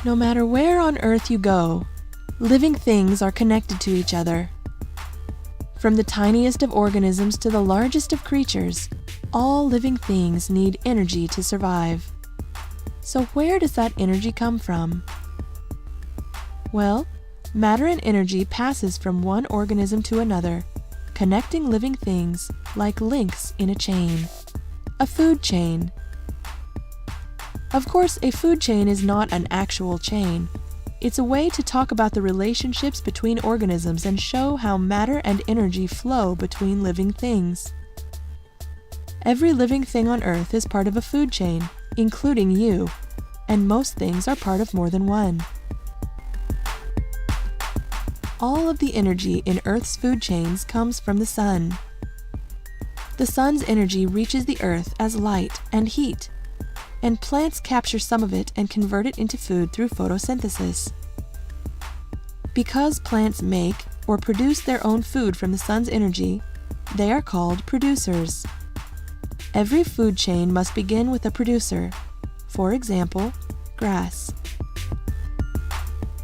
No matter where on Earth you go, living things are connected to each other. From the tiniest of organisms to the largest of creatures, all living things need energy to survive. So where does that energy come from? Well, matter and energy passes from one organism to another, connecting living things like links in a chain. A food chain. Of course, a food chain is not an actual chain. It's a way to talk about the relationships between organisms and show how matter and energy flow between living things. Every living thing on Earth is part of a food chain, including you, and most things are part of more than one. All of the energy in Earth's food chains comes from the sun. The sun's energy reaches the Earth as light and heat, and plants capture some of it and convert it into food through photosynthesis. Because plants make or produce their own food from the sun's energy, they are called producers. Every food chain must begin with a producer, for example, grass.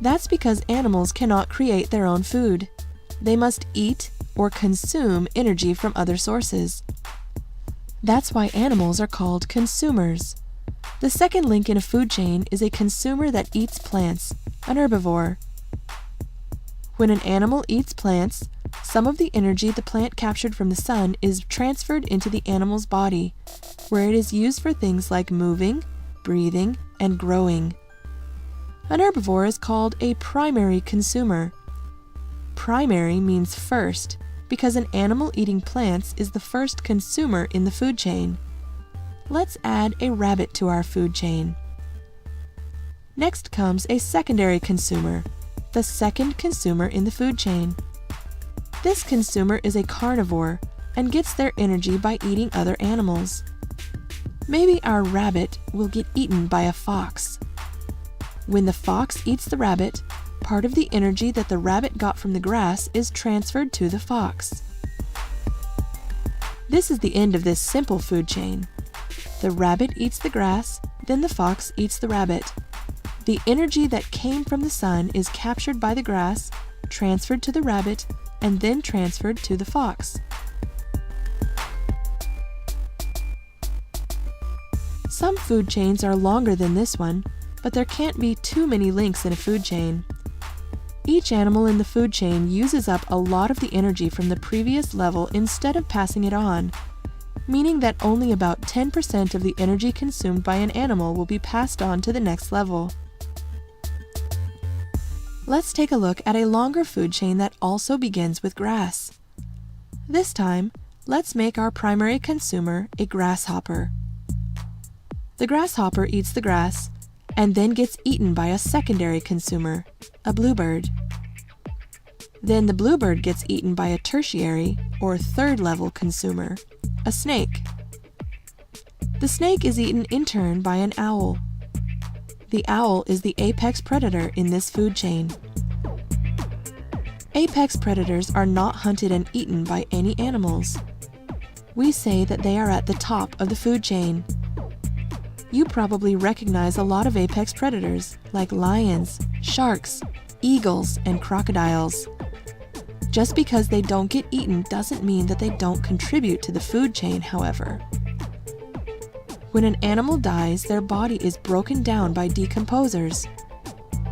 That's because animals cannot create their own food. They must eat or consume energy from other sources. That's why animals are called consumers. The second link in a food chain is a consumer that eats plants, an herbivore. When an animal eats plants, some of the energy the plant captured from the sun is transferred into the animal's body, where it is used for things like moving, breathing, and growing. An herbivore is called a primary consumer. Primary means first, because an animal eating plants is the first consumer in the food chain. Let's add a rabbit to our food chain. Next comes a secondary consumer, the second consumer in the food chain. This consumer is a carnivore and gets their energy by eating other animals. Maybe our rabbit will get eaten by a fox. When the fox eats the rabbit, part of the energy that the rabbit got from the grass is transferred to the fox. This is the end of this simple food chain. The rabbit eats the grass, then the fox eats the rabbit. The energy that came from the sun is captured by the grass, transferred to the rabbit, and then transferred to the fox. Some food chains are longer than this one, but there can't be too many links in a food chain. Each animal in the food chain uses up a lot of the energy from the previous level instead of passing it on, meaning that only about 10% of the energy consumed by an animal will be passed on to the next level. Let's take a look at a longer food chain that also begins with grass. This time, let's make our primary consumer a grasshopper. The grasshopper eats the grass and then gets eaten by a secondary consumer, a bluebird. Then the bluebird gets eaten by a tertiary or third level consumer, a snake. The snake is eaten in turn by an owl. The owl is the apex predator in this food chain. Apex predators are not hunted and eaten by any animals. We say that they are at the top of the food chain. You probably recognize a lot of apex predators like lions, sharks, eagles, and crocodiles. Just because they don't get eaten doesn't mean that they don't contribute to the food chain, however. When an animal dies, their body is broken down by decomposers.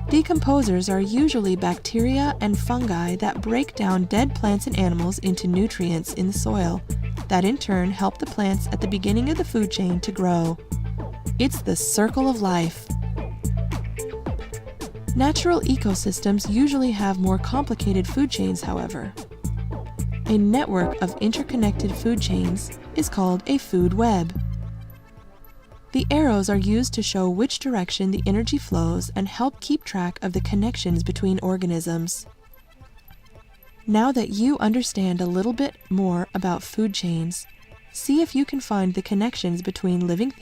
Decomposers are usually bacteria and fungi that break down dead plants and animals into nutrients in the soil, that in turn help the plants at the beginning of the food chain to grow. It's the circle of life. Natural ecosystems usually have more complicated food chains, however. A network of interconnected food chains is called a food web. The arrows are used to show which direction the energy flows and help keep track of the connections between organisms. Now that you understand a little bit more about food chains, see if you can find the connections between living things